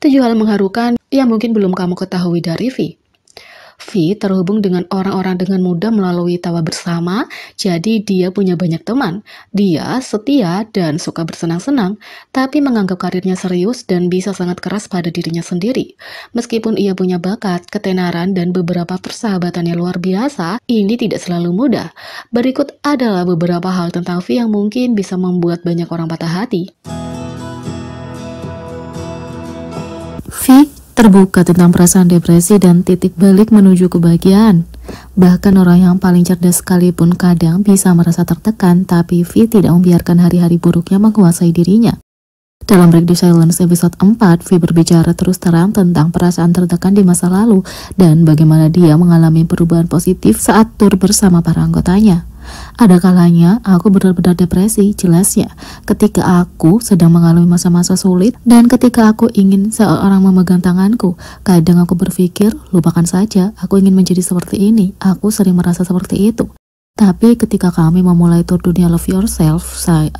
7 hal mengharukan yang mungkin belum kamu ketahui dari V. V terhubung dengan orang-orang dengan mudah melalui tawa bersama, jadi dia punya banyak teman. Dia setia dan suka bersenang-senang, tapi menganggap karirnya serius dan bisa sangat keras pada dirinya sendiri. Meskipun ia punya bakat, ketenaran, dan beberapa persahabatan yang luar biasa, ini tidak selalu mudah. Berikut adalah beberapa hal tentang V yang mungkin bisa membuat banyak orang patah hati. V terbuka tentang perasaan depresi dan titik balik menuju kebahagiaan. Bahkan orang yang paling cerdas sekalipun kadang bisa merasa tertekan, tapi V tidak membiarkan hari-hari buruknya menguasai dirinya. Dalam Break the Silence episode 4, V berbicara terus terang tentang perasaan tertekan di masa lalu dan bagaimana dia mengalami perubahan positif saat tur bersama para anggotanya. Ada kalanya aku benar-benar depresi, jelasnya, ketika aku sedang mengalami masa-masa sulit dan ketika aku ingin seorang memegang tanganku. Kadang aku berpikir, lupakan saja, aku ingin menjadi seperti ini. Aku sering merasa seperti itu. Tapi ketika kami memulai tur dunia Love Yourself,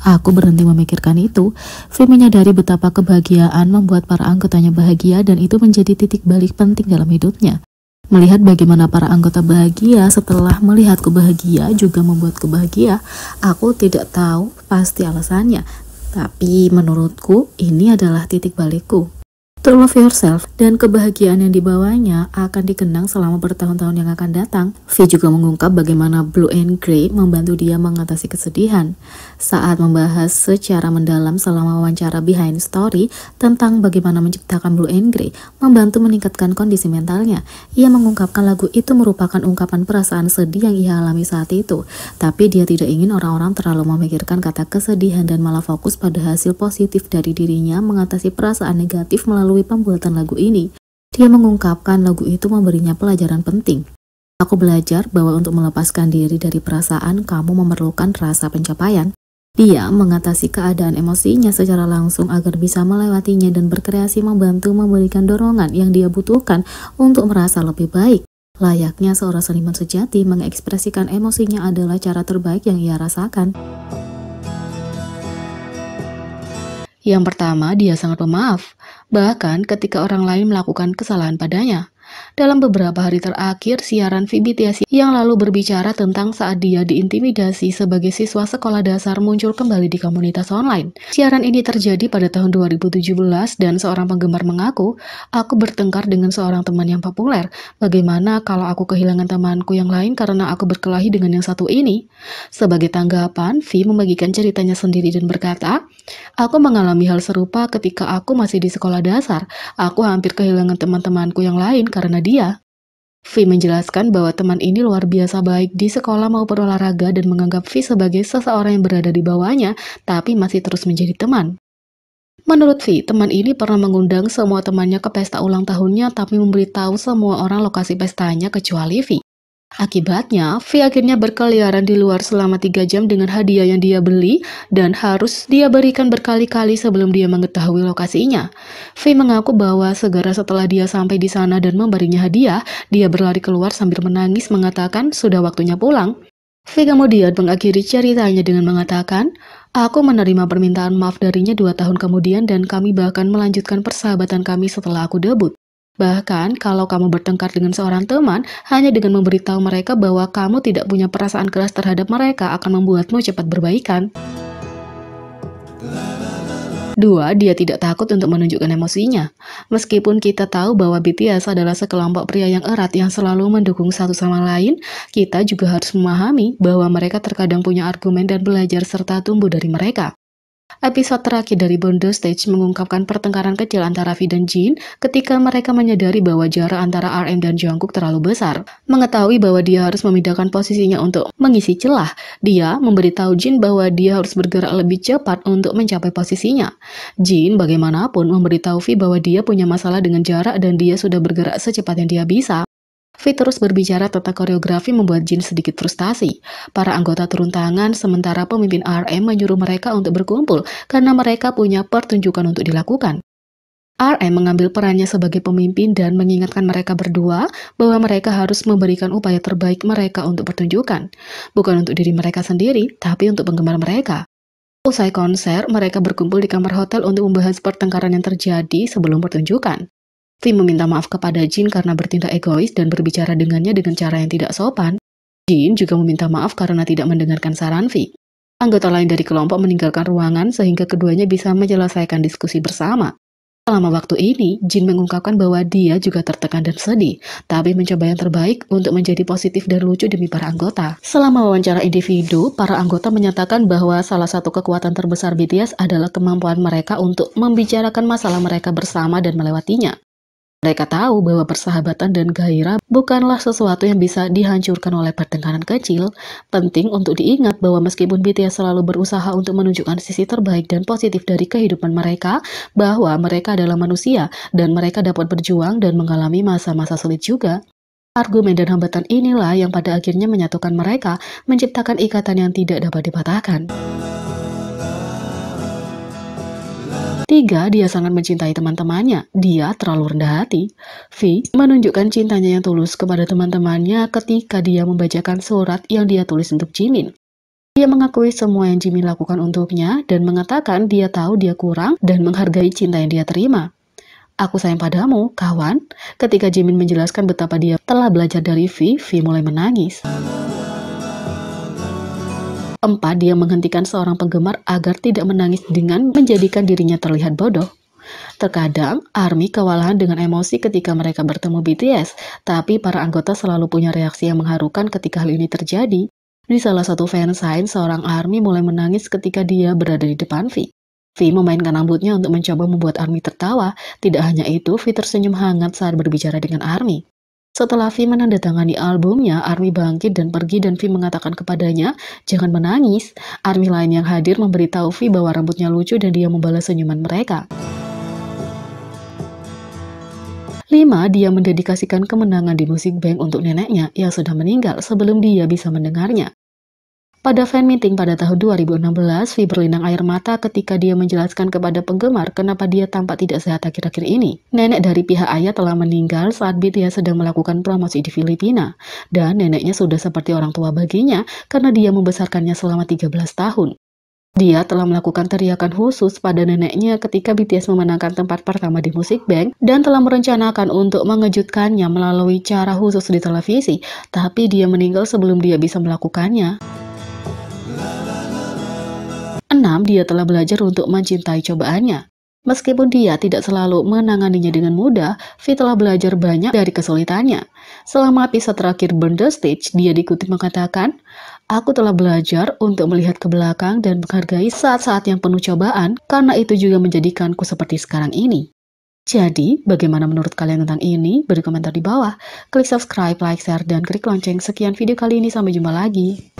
aku berhenti memikirkan itu. V menyadari betapa kebahagiaan membuat para anggotanya bahagia dan itu menjadi titik balik penting dalam hidupnya. Melihat bagaimana para anggota bahagia setelah melihatku bahagia juga membuatku bahagia. Aku tidak tahu pasti alasannya, tapi menurutku ini adalah titik balikku. To Love Yourself dan kebahagiaan yang dibawanya akan dikenang selama bertahun-tahun yang akan datang. V juga mengungkap bagaimana Blue and Gray membantu dia mengatasi kesedihan. Saat membahas secara mendalam selama wawancara Behind Story tentang bagaimana menciptakan Blue and Gray membantu meningkatkan kondisi mentalnya. Ia mengungkapkan lagu itu merupakan ungkapan perasaan sedih yang ia alami saat itu. Tapi dia tidak ingin orang-orang terlalu memikirkan kata kesedihan dan malah fokus pada hasil positif dari dirinya mengatasi perasaan negatif melalui pembuatan lagu ini. Dia mengungkapkan lagu itu memberinya pelajaran penting. Aku belajar bahwa untuk melepaskan diri dari perasaan, kamu memerlukan rasa pencapaian. Dia mengatasi keadaan emosinya secara langsung agar bisa melewatinya dan berkreasi membantu memberikan dorongan yang dia butuhkan untuk merasa lebih baik. Layaknya seorang seniman sejati, mengekspresikan emosinya adalah cara terbaik yang ia rasakan. Yang pertama, dia sangat pemaaf, bahkan ketika orang lain melakukan kesalahan padanya. Dalam beberapa hari terakhir, siaran V BTS yang lalu berbicara tentang saat dia diintimidasi sebagai siswa sekolah dasar muncul kembali di komunitas online. Siaran ini terjadi pada tahun 2017 dan seorang penggemar mengaku, aku bertengkar dengan seorang teman yang populer. Bagaimana kalau aku kehilangan temanku yang lain karena aku berkelahi dengan yang satu ini? Sebagai tanggapan, V membagikan ceritanya sendiri dan berkata, aku mengalami hal serupa ketika aku masih di sekolah dasar. Aku hampir kehilangan teman-temanku yang lain karena dia. V menjelaskan bahwa teman ini luar biasa baik di sekolah maupun olahraga dan menganggap V sebagai seseorang yang berada di bawahnya, tapi masih terus menjadi teman. Menurut V, teman ini pernah mengundang semua temannya ke pesta ulang tahunnya tapi memberitahu semua orang lokasi pestanya kecuali V. Akibatnya, V akhirnya berkeliaran di luar selama 3 jam dengan hadiah yang dia beli dan harus dia berikan berkali-kali sebelum dia mengetahui lokasinya. V mengaku bahwa segera setelah dia sampai di sana dan memberinya hadiah, dia berlari keluar sambil menangis mengatakan sudah waktunya pulang. V kemudian mengakhiri ceritanya dengan mengatakan, aku menerima permintaan maaf darinya 2 tahun kemudian dan kami bahkan melanjutkan persahabatan kami setelah aku debut. Bahkan, kalau kamu bertengkar dengan seorang teman, hanya dengan memberitahu mereka bahwa kamu tidak punya perasaan keras terhadap mereka akan membuatmu cepat berbaikan. 2. Dia tidak takut untuk menunjukkan emosinya. Meskipun kita tahu bahwa BTS adalah sekelompok pria yang erat yang selalu mendukung satu sama lain, kita juga harus memahami bahwa mereka terkadang punya argumen dan belajar serta tumbuh dari mereka. Episode terakhir dari Born the Stage mengungkapkan pertengkaran kecil antara V dan Jin ketika mereka menyadari bahwa jarak antara RM dan Jungkook terlalu besar. Mengetahui bahwa dia harus memindahkan posisinya untuk mengisi celah, dia memberitahu Jin bahwa dia harus bergerak lebih cepat untuk mencapai posisinya. Jin bagaimanapun memberitahu V bahwa dia punya masalah dengan jarak dan dia sudah bergerak secepat yang dia bisa. V terus berbicara tentang koreografi membuat Jin sedikit frustasi. Para anggota turun tangan sementara pemimpin RM menyuruh mereka untuk berkumpul karena mereka punya pertunjukan untuk dilakukan. RM mengambil perannya sebagai pemimpin dan mengingatkan mereka berdua bahwa mereka harus memberikan upaya terbaik mereka untuk pertunjukan. Bukan untuk diri mereka sendiri, tapi untuk penggemar mereka. Usai konser, mereka berkumpul di kamar hotel untuk membahas pertengkaran yang terjadi sebelum pertunjukan. V meminta maaf kepada Jin karena bertindak egois dan berbicara dengannya dengan cara yang tidak sopan. Jin juga meminta maaf karena tidak mendengarkan saran V. Anggota lain dari kelompok meninggalkan ruangan sehingga keduanya bisa menyelesaikan diskusi bersama. Selama waktu ini, Jin mengungkapkan bahwa dia juga tertekan dan sedih, tapi mencoba yang terbaik untuk menjadi positif dan lucu demi para anggota. Selama wawancara individu, para anggota menyatakan bahwa salah satu kekuatan terbesar BTS adalah kemampuan mereka untuk membicarakan masalah mereka bersama dan melewatinya. Mereka tahu bahwa persahabatan dan gairah bukanlah sesuatu yang bisa dihancurkan oleh pertengkaran kecil. Penting untuk diingat bahwa meskipun BTS selalu berusaha untuk menunjukkan sisi terbaik dan positif dari kehidupan mereka, bahwa mereka adalah manusia dan mereka dapat berjuang dan mengalami masa-masa sulit juga. Argumen dan hambatan inilah yang pada akhirnya menyatukan mereka, menciptakan ikatan yang tidak dapat dipatahkan. 3. Dia sangat mencintai teman-temannya. Dia terlalu rendah hati. V menunjukkan cintanya yang tulus kepada teman-temannya ketika dia membacakan surat yang dia tulis untuk Jimin. Dia mengakui semua yang Jimin lakukan untuknya dan mengatakan dia tahu dia kurang dan menghargai cinta yang dia terima. Aku sayang padamu, kawan. Ketika Jimin menjelaskan betapa dia telah belajar dari V mulai menangis. 4. Dia menghentikan seorang penggemar agar tidak menangis dengan menjadikan dirinya terlihat bodoh. Terkadang, ARMY kewalahan dengan emosi ketika mereka bertemu BTS, tapi para anggota selalu punya reaksi yang mengharukan ketika hal ini terjadi. Di salah satu fansign, seorang ARMY mulai menangis ketika dia berada di depan V. V memainkan rambutnya untuk mencoba membuat ARMY tertawa. Tidak hanya itu, V tersenyum hangat saat berbicara dengan ARMY. Setelah V menandatangani albumnya, ARMY bangkit dan pergi dan V mengatakan kepadanya, jangan menangis. ARMY lain yang hadir memberitahu V bahwa rambutnya lucu dan dia membalas senyuman mereka. 5. Dia mendedikasikan kemenangan di Music Bank untuk neneknya yang sudah meninggal sebelum dia bisa mendengarnya. Pada fan meeting pada tahun 2016, V berlinang air mata ketika dia menjelaskan kepada penggemar kenapa dia tampak tidak sehat akhir-akhir ini. Nenek dari pihak ayah telah meninggal saat BTS sedang melakukan promosi di Filipina, dan neneknya sudah seperti orang tua baginya karena dia membesarkannya selama 13 tahun. Dia telah melakukan teriakan khusus pada neneknya ketika BTS memenangkan tempat pertama di Music Bank dan telah merencanakan untuk mengejutkannya melalui cara khusus di televisi, tapi dia meninggal sebelum dia bisa melakukannya. 6. Dia telah belajar untuk mencintai cobaannya. Meskipun dia tidak selalu menanganinya dengan mudah, V telah belajar banyak dari kesulitannya. Selama episode terakhir Burn the Stage, dia dikutip mengatakan, aku telah belajar untuk melihat ke belakang dan menghargai saat-saat yang penuh cobaan, karena itu juga menjadikanku seperti sekarang ini. Jadi, bagaimana menurut kalian tentang ini? Beri komentar di bawah. Klik subscribe, like, share, dan klik lonceng. Sekian video kali ini, sampai jumpa lagi.